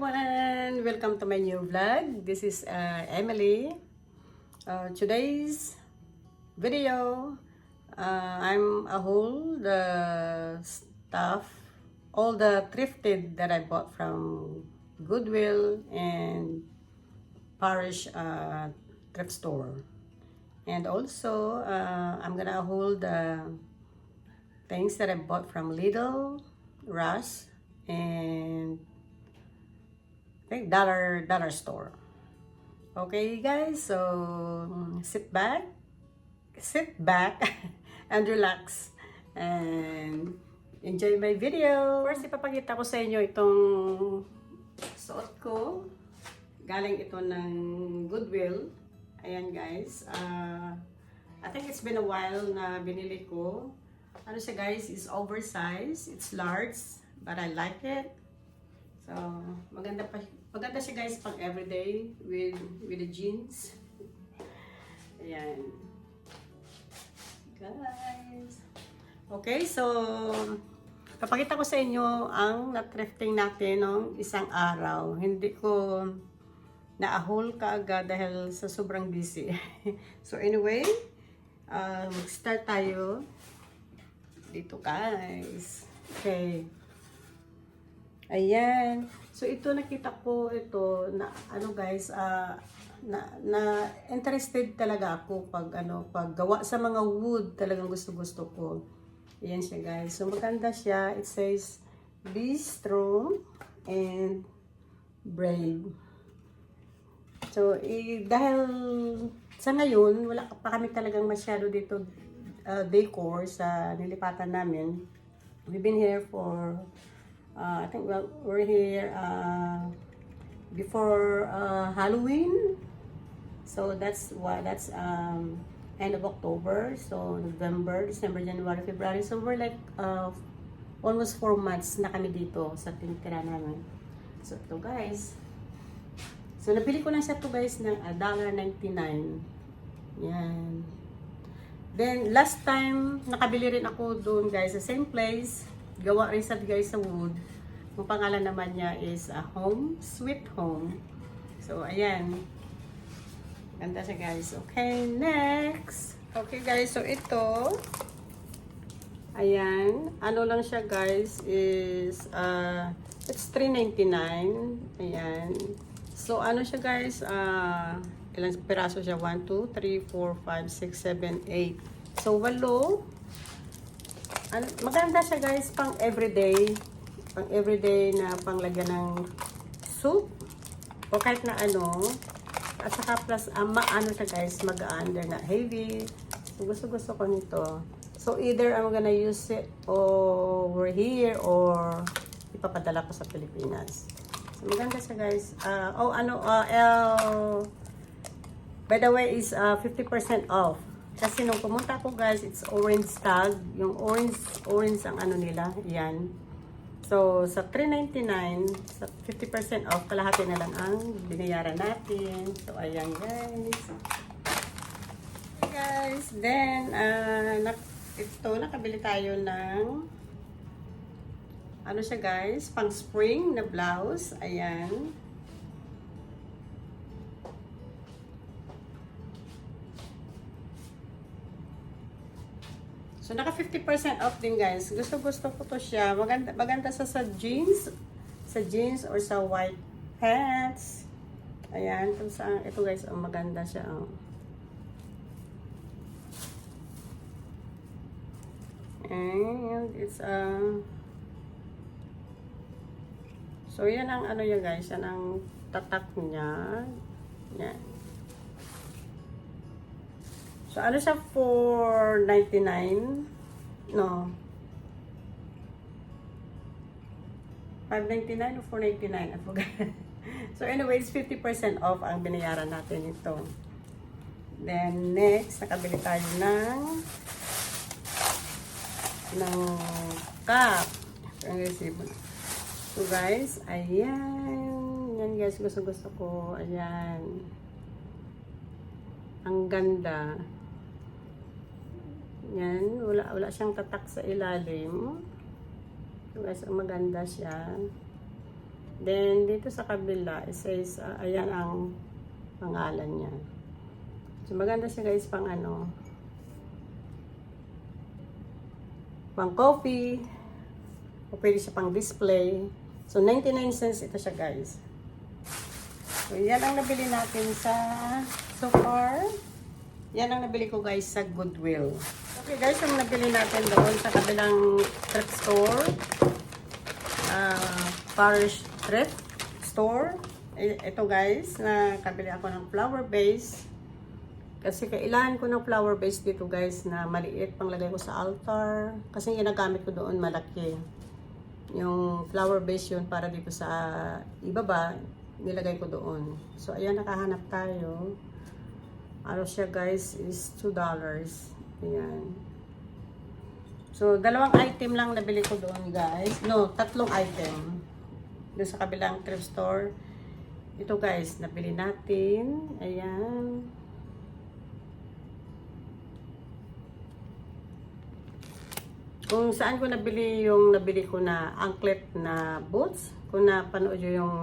everyone! Welcome to my new vlog. This is Emily. Today's video, I'm a haul the stuff, all the thrifted that I bought from Goodwill and Parish thrift store. And also, I'm gonna haul the things that I bought from Lidl, Ross, and dollar store. Okay guys, so sit back and relax and enjoy my video. First, ipapakita ko sa inyo itong suot ko. Galing ito ng Goodwill. Ayan guys, I think it's been a while na binili ko. Ano siya guys, is oversized, it's large, but I like it. So, maganda siya guys pang everyday with the jeans. Ayan. Guys. Okay, so papakita ko sa inyo ang na-thrifting natin ng isang araw. Hindi ko na-haul kaagad dahil sa sobrang busy. So anyway, mag-start tayo dito guys. Okay. Ayan. So ito nakita ko ito na ano guys, na interested talaga ako pag gawa sa mga wood, talagang gusto ko. Ayan siya guys. So maganda siya. It says be strong and brave. So dahil sa ngayon wala pa kami talagang masyado dito decor sa nilipatan namin. We've been here for I think we're here before Halloween, so that's end of October, so November, December, January, February, so we're like almost 4 months na kami dito sa tinitira namin. So ito guys, so nabili ko lang siya to guys ng $1.99. Yan. Then last time nakabili rin ako doon guys sa same place. Gawa rin sa guys sa wood. Ang pangalan naman niya is Home Sweet Home. So, ayan. Ganda siya guys. Okay, next. Okay guys, so ito. Ayan. Ano lang siya guys is it's $3.99. Ayan. So, ano siya guys? Ilang piraso siya? 1, 2, 3, 4, 5, 6, 7, 8. So, 8. Maganda siya guys pang everyday na panglagyan ng soup o kahit na ano, at saka plus maano siya guys, magaan, they're not heavy. So gusto ko nito. So either I'm gonna use it over here or ipapadala ko sa Pilipinas. So maganda siya guys. By the way is 50% off. Kasi nung pumunta ko guys, it's orange tag. Yung orange ang ano nila. Yan. So, sa $3.99, sa 50% off, kalahati na lang ang binayaran natin. So, ayan guys. Okay guys. Then, nakabili tayo ng ano siya guys, pang spring na blouse. Ayan. So, naka 50% off din guys. Gusto ko to siya. Maganda sa jeans or sa white pants. Ayan. Ito guys, maganda siya. And it's so, yan ang ano yan guys. Yan ang tatak niya. Yan. So, ano siya, $4.99? No. $5.99 o $4.99? I forgot. So, anyways, 50% off ang binayaran natin ito. Then, next, nakabili tayo ng cup. So, guys, ayan. Yan, guys, gusto ko. Ayan. Ang ganda. Yan, wala siyang tatak sa ilalim. So guys, maganda siya. Then, dito sa kabila, it says, ayan ang pangalan niya. So, maganda siya guys pang ano, pang coffee, o pwede siya pang display. So, 99 cents ito siya guys. So, yan ang nabili natin sa, so far, yan ang nabili ko guys sa Goodwill. Okay guys, ang nabili natin doon sa kabilang thrift store, Parish Thrift Store. Ito guys, nakabili ako ng flower vase. Kasi kailangan ko ng flower vase dito guys na maliit panglagay ko sa altar. Kasi yung ginagamit ko doon malaki. Yung flower vase yun para dito sa ibaba, nilagay ko doon. So ayan, nakahanap tayo. Ano siya guys is $2. Ayan. So, dalawang item lang nabili ko doon guys. No, tatlong item. Doon sa kabilang thrift store. Ito guys, nabili natin. Ayan. Kung saan ko nabili yung nabili ko na anklet na boots. Kung napanood nyo yung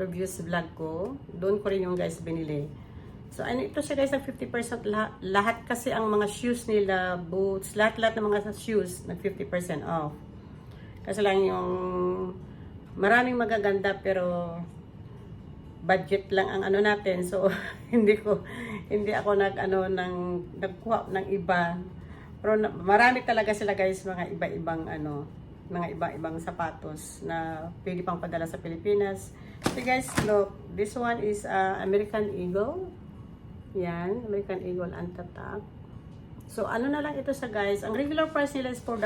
previous vlog ko, doon ko rin yung guys binili. So, ano ito siya guys, nag 50% lahat kasi ang mga shoes nila, boots, lahat ng mga shoes, nag 50% off. Kasi lang yung maraming magaganda pero budget lang ang ano natin. So, hindi ako nagkuha ng iba. Pero marami talaga sila guys, mga iba-ibang mga iba-ibang sapatos na pwede pang padala sa Pilipinas. So guys, look, this one is American Eagle. Yan, American Eagle Antatak. So, ano na lang ito sa guys. Ang regular price nila is $4.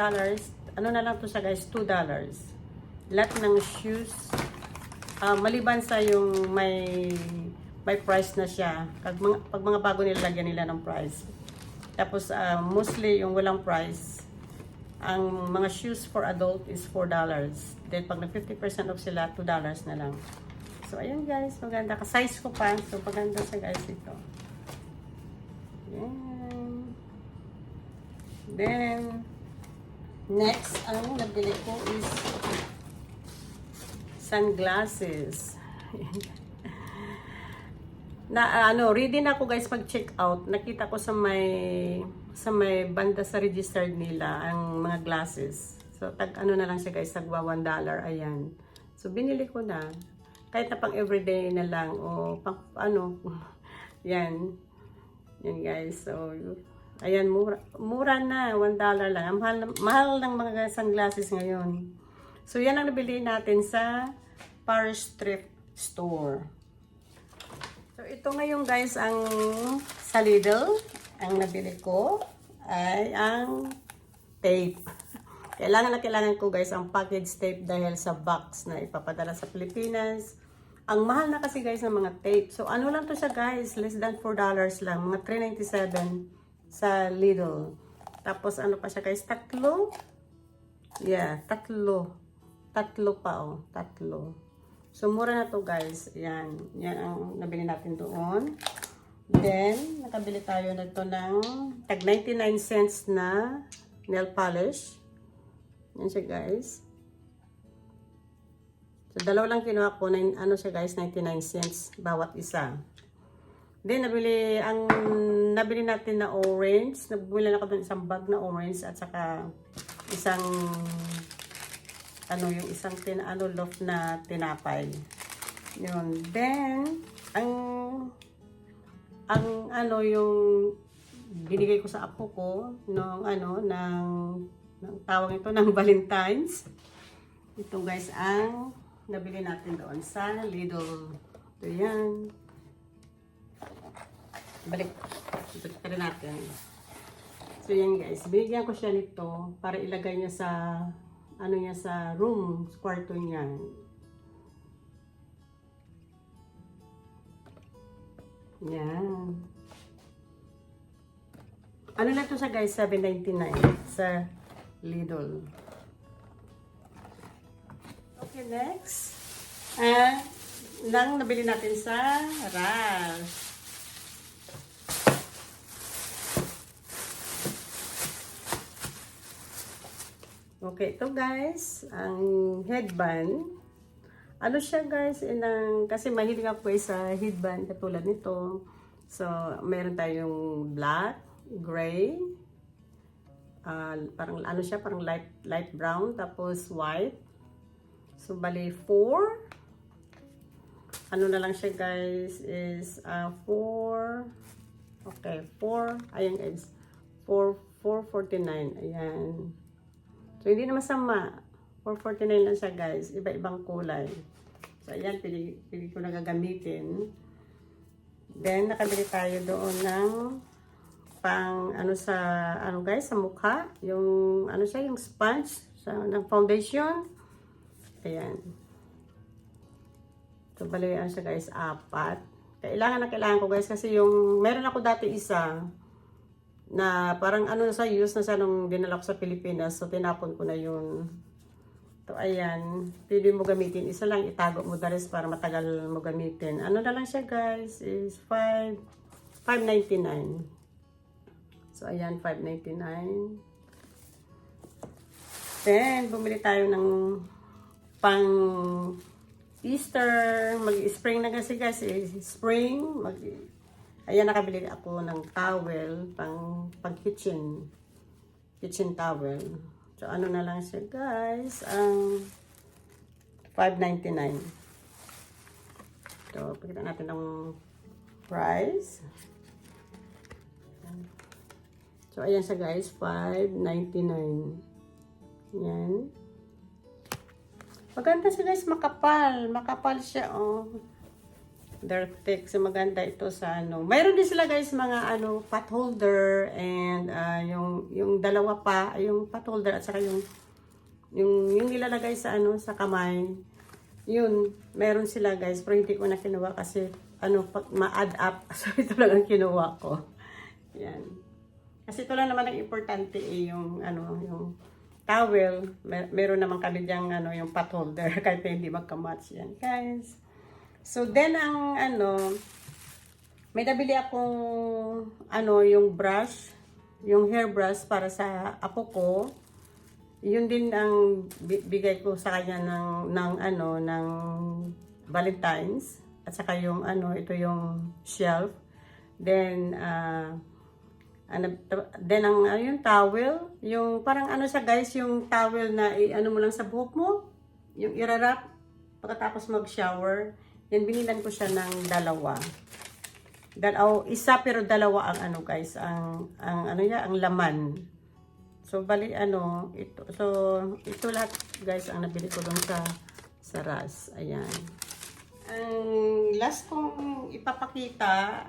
Ano na lang ito sa guys, $2. Lahat ng shoes. Maliban sa yung may price na siya. Pag mga bago nilalagyan nila ng price. Tapos, mostly yung walang price. Ang mga shoes for adult is $4. Then, pag na 50% off sila, $2 na lang. So, ayan guys, maganda. Ka-size ko pa. So, maganda sa guys ito. Yan. Then, next, ang nabili ko is sunglasses. Ready na ako guys pag-check out. Nakita ko sa may banda sa registered nila ang mga glasses. So, na lang siya guys, tagwa $1. Ayan. So, binili ko na. Kahit na pang everyday na lang o pang yan. Yan guys. So, ayan, mura na. $1 lang. Mahal ng mga sunglasses ngayon. So, yan ang nabili natin sa Parish Thrift Store. So, ito ngayon guys, ang sa Lidl, ang nabili ko ay ang tape. Kailangan ko guys ang package tape dahil sa box na ipapadala sa Pilipinas. Ang mahal na kasi guys ng mga tape. So, ano lang to siya guys? Less than $4 lang. Mga $3.97 sa Lidl. Tapos, ano pa siya guys? Tatlo? Yeah, tatlo. Tatlo pa oh. Tatlo. So, mura na to guys. Yan. Yan ang nabili natin doon. Then, nakabili tayo na to ng tag 99 cents na nail polish. Yan siya guys. So, dalawa lang kinuha ko, siya guys, 99 cents bawat isa. Then, nabili natin na orange. Nabili na ako doon isang bag na orange at saka isang, yung isang loaf na tinapay. Yun. Then, yung binigay ko sa apo ko, ng tawag ito ng Valentine's. Ito guys, ang nabili natin doon sa Lidl. Ito yan. Balik rin natin. So yan guys, binigyan ko siya nito para ilagay niya sa sa room, sa kwarto niya. Yan. Ano na to sa guys, $7.99 sa Lidl. Okay, next. Lang nabili natin sa Rush. Okay, ito guys, ang headband. Ano siya guys, kasi mahilig ako guys sa headband katulad nito. So, meron tayong black, gray, parang ano siya, parang light brown, tapos white. So, bali 4. Ano na lang siya guys is 4. Okay, 4. Ayan guys. 449. Ayan. So, hindi na masama. 449 lang siya guys. Iba-ibang kulay. So, ayan. Pili ko na gagamitin. Then, nakabili tayo doon ng ano guys, sa mukha. Yung, ano siya, yung sponge ng foundation. Ayan. So, bali, siya guys, 4. Kailangan ko guys kasi meron ako dati isa na parang use na siya nung dinala ko sa Pilipinas. So, tinapon ko na yun. So, ayan. Pwede mo gamitin. Isa lang, itago mo the rest para matagal mo gamitin. Ano na lang siya guys is 5.99. So, ayan, 5.99. Then, bumili tayo ng pang Easter, mag-spring na kasi guys, spring, ayan, nakabili ako ng towel, pang kitchen towel. So, ano na lang siya guys, ang 5.99. So, pakita natin ang price. So, ayan siya guys, 5.99. Yan. Maganda siya guys, makapal siya, oh. Dark thick, so maganda ito sa Mayroon din sila guys mga pot holder and yung dalawa pa, yung pot holder at saka yung nilalagay sa sa kamay. Yun, meron sila guys, pero hindi ko na kinuha kasi ma-add up. So ito lang ang kinuha ko. Yan. Kasi ito lang naman ang importante yung towel, meron naman kami diyang yung pot holder kahit hindi magka-match yan guys. So then may nabili akong yung brush, yung hair brush para sa apo ko. Yun din ang bigay ko sa kanya ng Valentine's at saka yung ito yung shelf. Then yung towel, yung parang siya guys, yung towel na mo lang sa buhok mo, yung irarap pagkatapos mag-shower. Yan, binilan ko siya ng dalawa. Isa pero dalawa ang guys, ang laman. So bali ito. So ito lahat guys ang nabili ko doon sa Ras. Ayan. Ang last kong ipapakita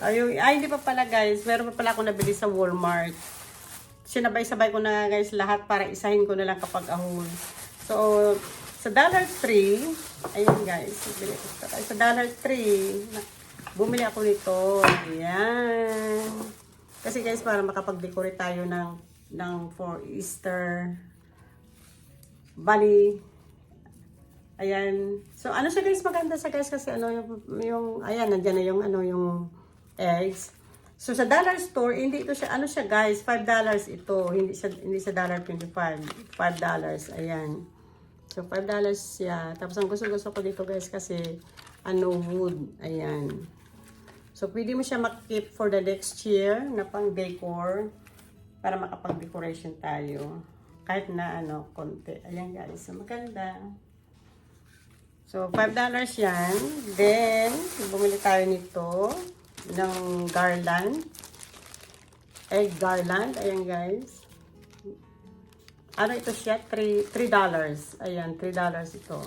hindi pa pala guys, meron pa pala ako nabili sa Walmart. Sinabay-sabay ko na guys lahat para isahin ko na lang kapag ahon. So, sa Dollar Tree, ayan guys, sa Dollar Tree, bumili ako nito. Ayan. Kasi guys, para makapag-decorate tayo ng for Easter bunny. Ayan. So, siya guys, maganda siya guys kasi ayan, nandiyan na yung eggs. So sa dollar store, hindi ito siya, siya guys, $5 ito, hindi sa $1.25, $5. Ayan. So $5 siya. Tapos ang gusto ko dito guys kasi wood. Ayan. So pwede mo siya makip for the next year na pang decor para makapag-decoration tayo. Kahit na konti. Ayan guys. So maganda. So $5 yan. Then bumili tayo nito ng garland, egg garland. Ayan guys, ito siya, $3. Ayan, $3 ito.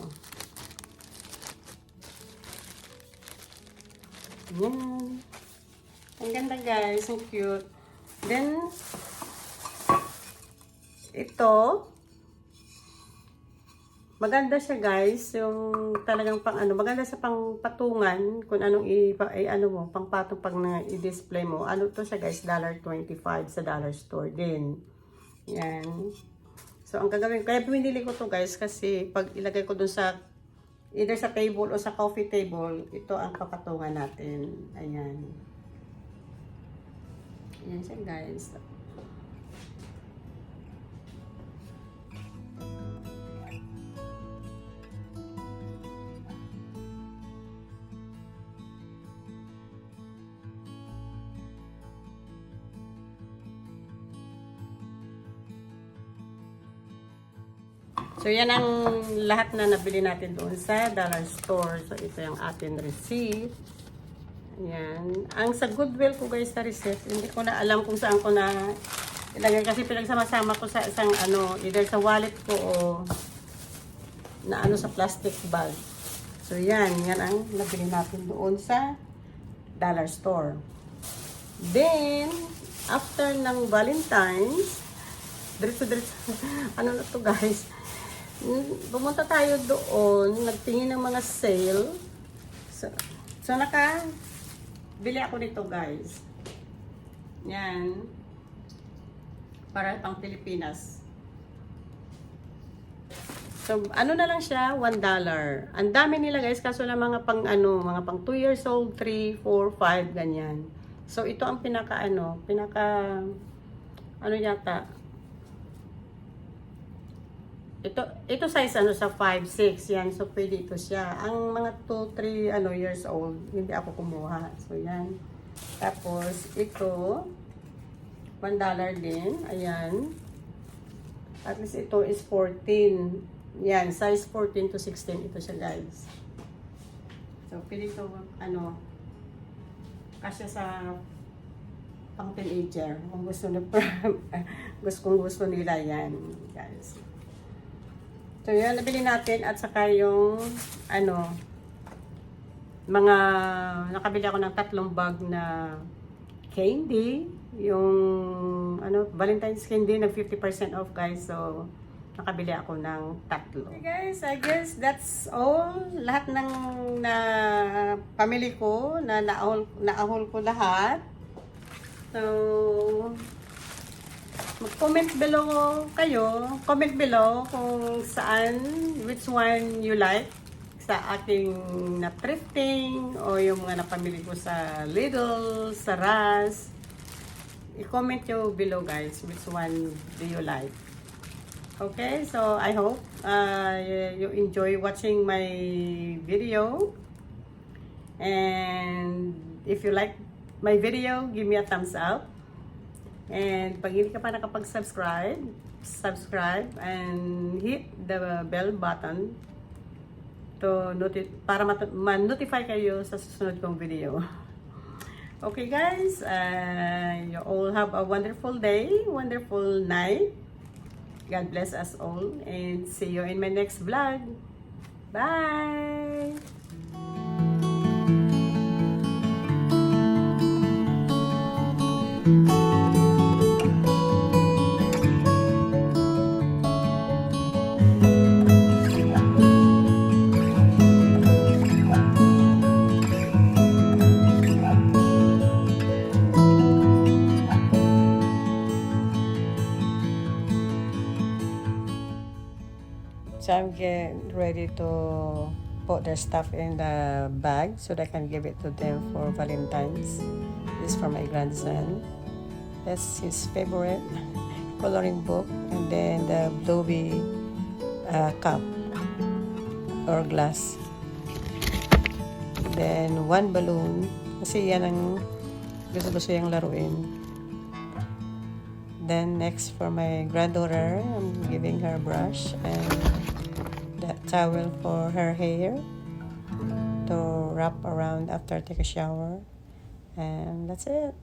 Ayan, ang ganda guys, ang cute. Then ito, maganda siya guys, yung talagang maganda sa pangpatungan, kung anong pangpatong pag i-display mo. To siya guys, $1.25 sa dollar store din. Yan. So, ang gagawin, kaya pinili ko to guys, kasi pag ilagay ko dun either sa table o sa coffee table, ito ang papatungan natin. Ayan. Ayan siya guys. So, yan ang lahat na nabili natin doon sa dollar store. So, ito yung ating receipt. Ayan. Ang sa Goodwill ko guys sa receipt, hindi ko na alam kung saan ko na ilagay. Kasi pinagsama-sama ko sa isang either sa wallet ko o na sa plastic bag. So, yan ang nabili natin doon sa dollar store. Then, after ng Valentine's, diretso-diretso, ano na to guys, pumunta tayo doon, nagtingin ng mga sale. So bili ako nito guys. Yan. Para pang Pilipinas. So, ano na lang siya, $1. Ang dami nila guys, kaso lang mga pang 2 years old, 3, 4, 5, ganyan. So, ito ang pinaka yata. Ito size sa 5, 6, yan. So, pwede ito siya. Ang mga 2, 3, years old, hindi ako kumuha. So, yan. Tapos, ito, $1 din. Ayan. At least ito is 14. Yan, size 14 to 16 ito siya, guys. So, pwede ito, kasya sa pang teenager. Kung gusto nila yan, guys. So, yan, nabili natin at saka yung, nakabili ako ng 3 bag na candy. Yung, Valentine's candy, nag 50% off, guys. So, nakabili ako ng 3. Okay, guys, I guess that's all. Lahat ng pamili ko, naahol ko lahat. So, mag-comment below kayo. Comment below kung which one you like sa aking na thrifting o yung mga napamili ko sa Lidl, sa Ras. I-comment nyo below guys which one do you like. Okay, so I hope you enjoy watching my video. And if you like my video, give me a thumbs up. And pag hindi ka pa nakapag-subscribe, subscribe and hit the bell button para ma-notify kayo sa susunod kong video. Okay guys, you all have a wonderful day, wonderful night. God bless us all and see you in my next vlog. Bye! So I'm getting ready to put their stuff in the bag so that I can give it to them for Valentine's. This is for my grandson. That's his favorite coloring book. And then the Bluebee cup or glass. Then 1 balloon. Kasi yan ang gusto yung laruin. Then next for my granddaughter, I'm giving her a brush and that towel for her hair to wrap around after take a shower. And that's it.